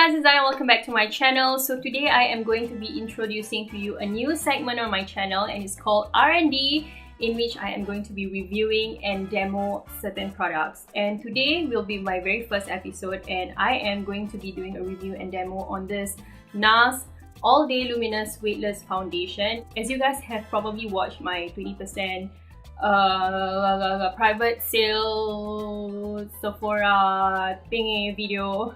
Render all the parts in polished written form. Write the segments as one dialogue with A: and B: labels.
A: guys, it's Dayang. Welcome back to my channel. So today I am going to be introducing to you a new segment on my channel, and it's called R&D, in which I am going to be reviewing and demo certain products. And today will be my very first episode, and I am going to be doing a review and demo on this NARS All Day Luminous Weightless Foundation. As you guys have probably watched my 20% private sale Sephora thingy video,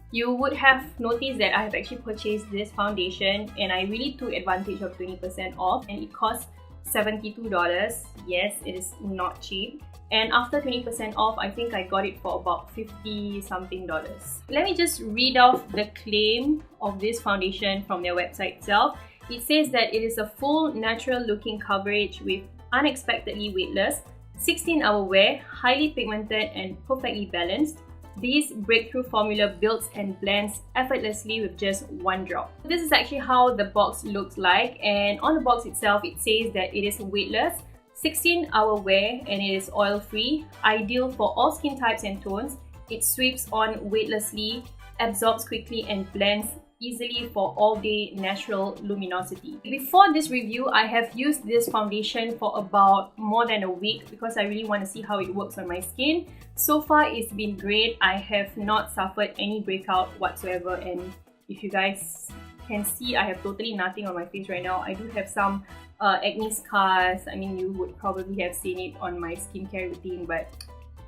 A: you would have noticed that I have actually purchased this foundation and I really took advantage of 20% off, and it cost $72. Yes, it is not cheap. And after 20% off, I think I got it for about $50 something. Let me just read off the claim of this foundation from their website itself. It says that it is a full natural looking coverage with unexpectedly weightless, 16-hour wear, highly pigmented and perfectly balanced. This breakthrough formula builds and blends effortlessly with just one drop. This is actually how the box looks like, and on the box itself it says that it is weightless, 16-hour wear, and it is oil-free, ideal for all skin types and tones. It sweeps on weightlessly, absorbs quickly and blends easily for all-day natural luminosity. Before this review, I have used this foundation for about more than a week because I really want to see how it works on my skin. So far, it's been great. I have not suffered any breakout whatsoever, and if you guys can see, I have totally nothing on my face right now. I do have some acne scars. I mean, you would probably have seen it on my skincare routine, but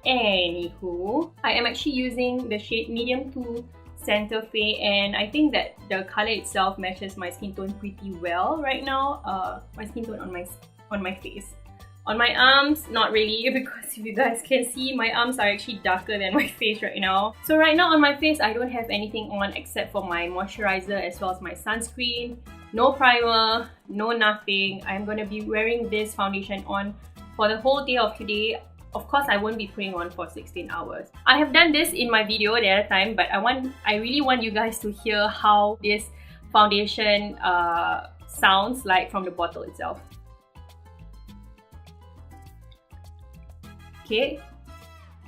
A: anywho, I am actually using the shade Medium 2 Santa Fe, and I think that the color itself matches my skin tone pretty well right now. My skin tone on my face. On my arms, not really, because if you guys can see, my arms are actually darker than my face right now. So right now on my face, I don't have anything on except for my moisturizer as well as my sunscreen. No primer, no nothing. I'm gonna be wearing this foundation on for the whole day of today. Of course, I won't be putting on for 16 hours. I have done this in my video the other time, but I really want you guys to hear how this foundation sounds like from the bottle itself. Okay,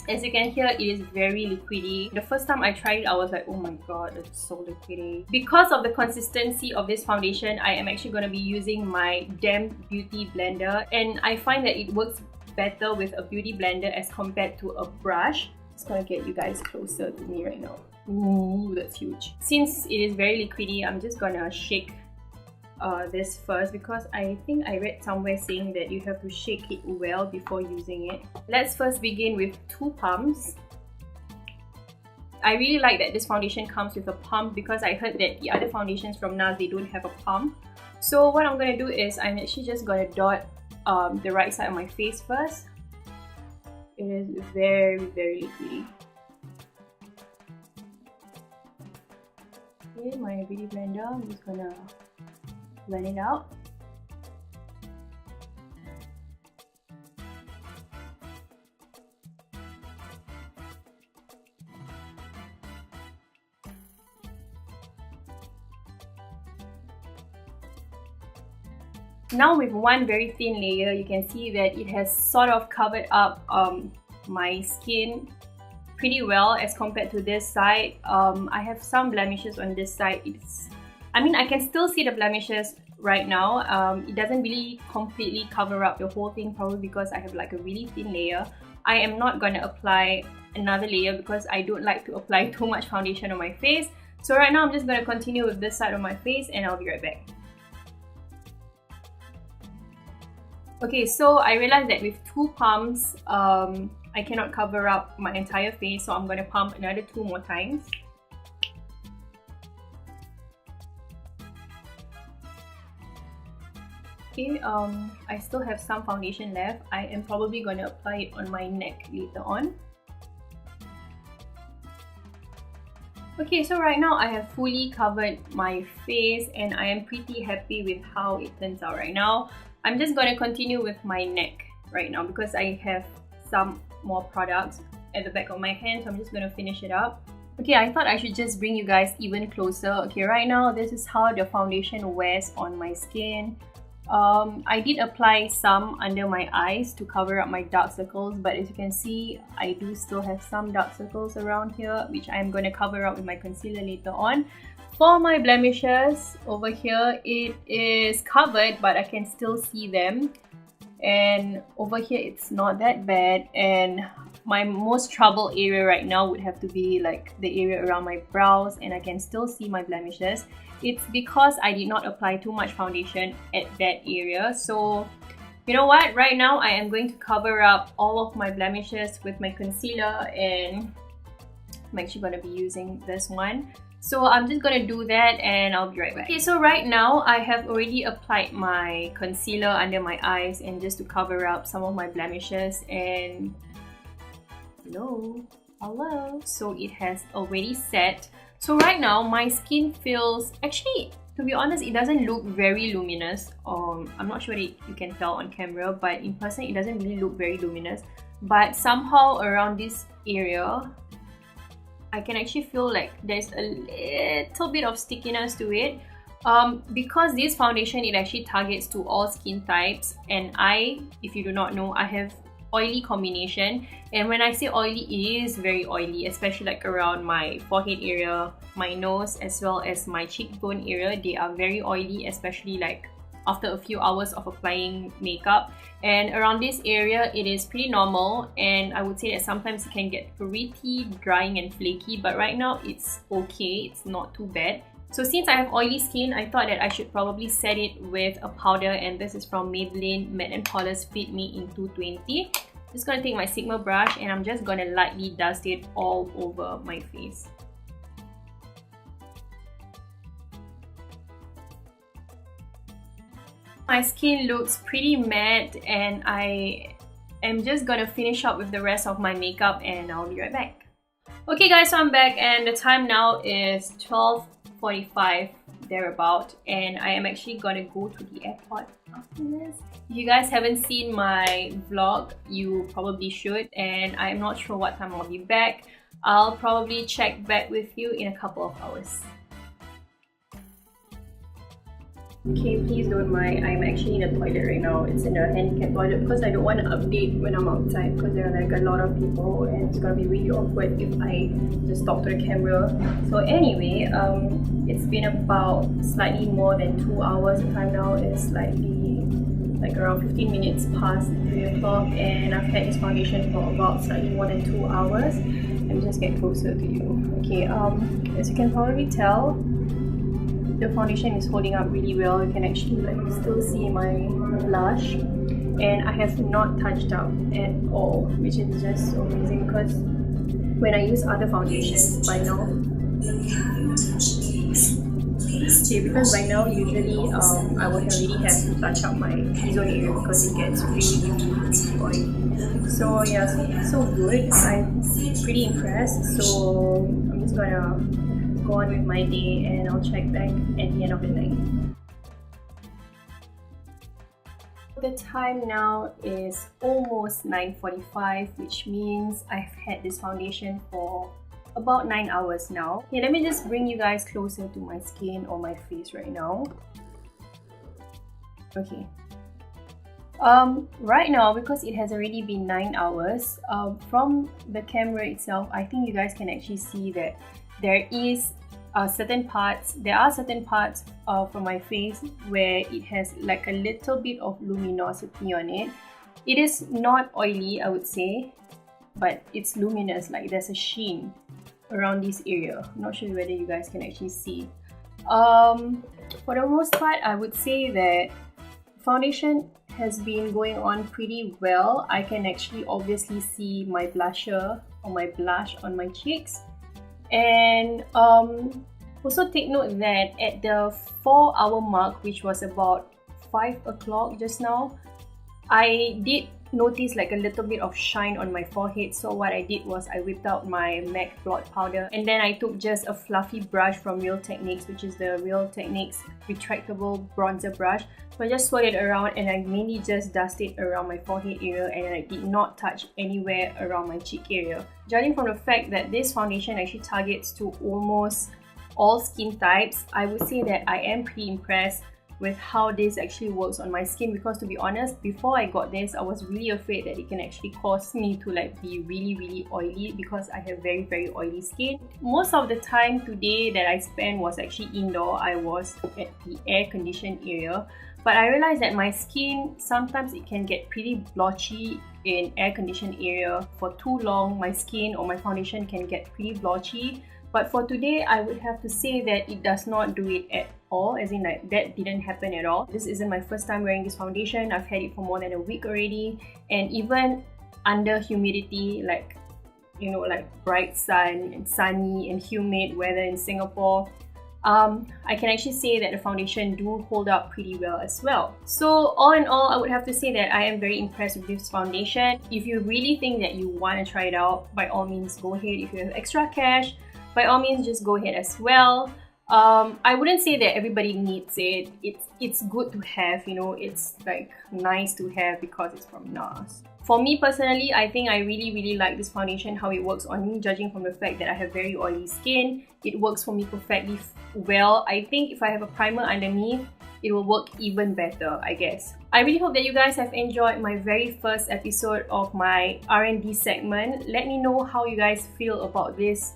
A: as you can hear, it is very liquidy. The first time I tried it, I was like, oh my god, it's so liquidy. Because of the consistency of this foundation, I am actually going to be using my Damp Beauty blender, and I find that it works better with a beauty blender as compared to a brush. Just gonna get you guys closer to me right now. Ooh, that's huge. Since it is very liquidy, I'm just gonna shake this first, because I think I read somewhere saying that you have to shake it well before using it. Let's first begin with 2 pumps. I really like that this foundation comes with a pump, because I heard that the other foundations from NARS, they don't have a pump. So what I'm gonna do is I'm actually just gonna dot the right side of my face first. It is very, very liquidy. Okay, my beauty blender, I'm just gonna blend it out. Now with one very thin layer, you can see that it has sort of covered up my skin pretty well as compared to this side. I have some blemishes on this side. I can still see the blemishes right now. It doesn't really completely cover up the whole thing, probably because I have like a really thin layer. I am not going to apply another layer because I don't like to apply too much foundation on my face. So right now I'm just going to continue with this side of my face, and I'll be right back. Okay, so I realized that with 2 pumps, I cannot cover up my entire face, so I'm going to pump another 2 more times. Okay, I still have some foundation left. I am probably going to apply it on my neck later on. Okay, so right now I have fully covered my face, and I am pretty happy with how it turns out right now. I'm just going to continue with my neck right now because I have some more products at the back of my hand, so I'm just going to finish it up. Okay, I thought I should just bring you guys even closer. Okay, right now this is how the foundation wears on my skin. I did apply some under my eyes to cover up my dark circles, but as you can see, I do still have some dark circles around here, which I'm going to cover up with my concealer later on. For my blemishes, over here, it is covered, but I can still see them. And over here, it's not that bad. And my most trouble area right now would have to be like the area around my brows, and I can still see my blemishes. It's because I did not apply too much foundation at that area. So you know what, right now I am going to cover up all of my blemishes with my concealer, and I'm actually going to be using this one. So I'm just going to do that and I'll be right back. Okay, so right now I have already applied my concealer under my eyes and just to cover up some of my blemishes, and hello, so it has already set. So right now my skin feels, actually to be honest, it doesn't look very luminous. I'm not sure that you can tell on camera, but in person it doesn't really look very luminous, but somehow around this area I can actually feel like there's a little bit of stickiness to it. Because this foundation, it actually targets to all skin types, and if you do not know, I have oily combination, and when I say oily, it is very oily, especially like around my forehead area, my nose, as well as my cheekbone area. They are very oily, especially like after a few hours of applying makeup. And around this area, it is pretty normal, and I would say that sometimes it can get pretty drying and flaky, but right now it's okay, it's not too bad. So since I have oily skin, I thought that I should probably set it with a powder, and this is from Maybelline Matte & Polish Fit Me in 220. I'm just gonna take my Sigma brush and I'm just gonna lightly dust it all over my face. My skin looks pretty matte, and I am just gonna finish up with the rest of my makeup and I'll be right back. Okay guys, so I'm back and the time now is 12:45 thereabout, and I am actually gonna go to the airport after this. If you guys haven't seen my vlog, you probably should, and I'm not sure what time I'll be back. I'll probably check back with you in a couple of hours. Okay, please don't mind, I'm actually in the toilet right now. It's in a handicap toilet because I don't want to update when I'm outside, because there are like a lot of people and it's gonna be really awkward if I just talk to the camera. So anyway, it's been about slightly more than 2 hours. The time now is slightly like around 15 minutes past 3 o'clock, and I've had this foundation for about slightly more than 2 hours. Let me just get closer to you. Okay, as you can probably tell, the foundation is holding up really well. You can actually like still see my blush, and I have not touched up at all, which is just so amazing, because when I use other foundations by now, because by now usually I would already have to touch up my T-zone area because it gets really oily. So yeah, so good. I'm pretty impressed. So I'm just gonna go on with my day and I'll check back at the end of the night. The time now is almost 9:45, which means I've had this foundation for about 9 hours now. Okay, let me just bring you guys closer to my skin or my face right now. Okay. Right now, because it has already been 9 hours, from the camera itself, I think you guys can actually see that there are certain parts from my face where it has like a little bit of luminosity on it. It is not oily, I would say, but it's luminous, like there's a sheen around this area. I'm not sure whether you guys can actually see. For the most part, I would say that foundation has been going on pretty well. I can actually obviously see my blusher or my blush on my cheeks. And also take note that at the 4-hour mark, which was about 5 o'clock just now, I did notice like a little bit of shine on my forehead. So what I did was I whipped out my MAC blot powder, and then I took just a fluffy brush from Real Techniques, which is the Real Techniques retractable bronzer brush. So I just swirled it around and I mainly just dusted around my forehead area, and I did not touch anywhere around my cheek area. Judging from the fact that this foundation actually targets to almost all skin types, I would say that I am pretty impressed with how this actually works on my skin, because to be honest, before I got this, I was really afraid that it can actually cause me to like be really oily, because I have very oily skin. Most of the time today that I spent was actually indoor. I was at the air-conditioned area, but I realized that my skin, sometimes it can get pretty blotchy in air-conditioned area. For too long, my skin or my foundation can get pretty blotchy. But for today, I would have to say that it does not do it at all, as in like that didn't happen at all. This isn't my first time wearing this foundation. I've had it for more than a week already, and even under humidity, like, you know, like bright sun and sunny and humid weather in Singapore, I can actually say that the foundation do hold up pretty well as well. So all in all, I would have to say that I am very impressed with this foundation. If you really think that you want to try it out, by all means go ahead. If you have extra cash, by all means just go ahead as well. I wouldn't say that everybody needs it. It's good to have, you know, it's like nice to have because it's from NARS. For me personally, I think I really like this foundation, how it works on me, judging from the fact that I have very oily skin. It works for me perfectly well. I think if I have a primer underneath, it will work even better, I guess. I really hope that you guys have enjoyed my very first episode of my R&D segment. Let me know how you guys feel about this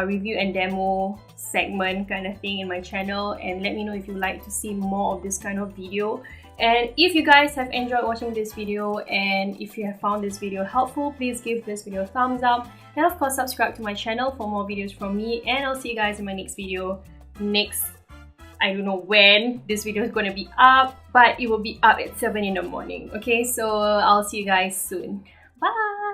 A: review and demo segment kind of thing in my channel, and let me know if you like to see more of this kind of video. And if you guys have enjoyed watching this video, and if you have found this video helpful, please give this video a thumbs up, and of course subscribe to my channel for more videos from me. And I'll see you guys in my next video. I don't know when this video is going to be up, but it will be up at 7 in the morning. Okay, so I'll see you guys soon. Bye!